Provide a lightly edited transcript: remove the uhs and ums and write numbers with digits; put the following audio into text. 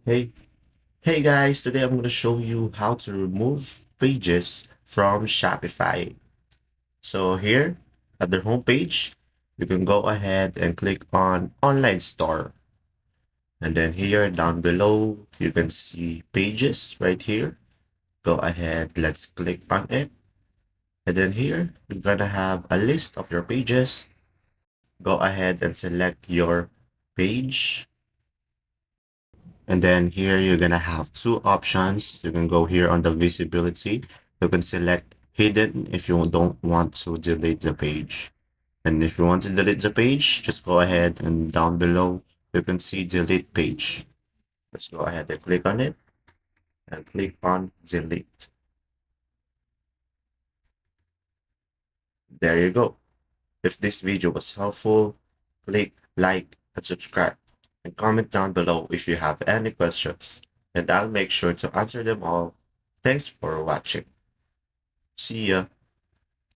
Hey, hey guys, today I'm going to show you how to remove pages from Shopify. So here at the home page, you can go ahead and click on online store. And then here down below, you can see pages right here. Go ahead, let's click on it. And then here, you're gonna have a list of your pages. Go ahead and select your page. And then here you're gonna have two options. You can go here on the visibility. You can select hidden if you don't want to delete the page. And if you want to delete the page, just go ahead and down below you can see delete page. Let's go ahead and click on it and click on delete. There you go. If this video was helpful, click like and subscribe and comment down below if you have any questions and I'll make sure to answer them all. Thanks for watching. See ya.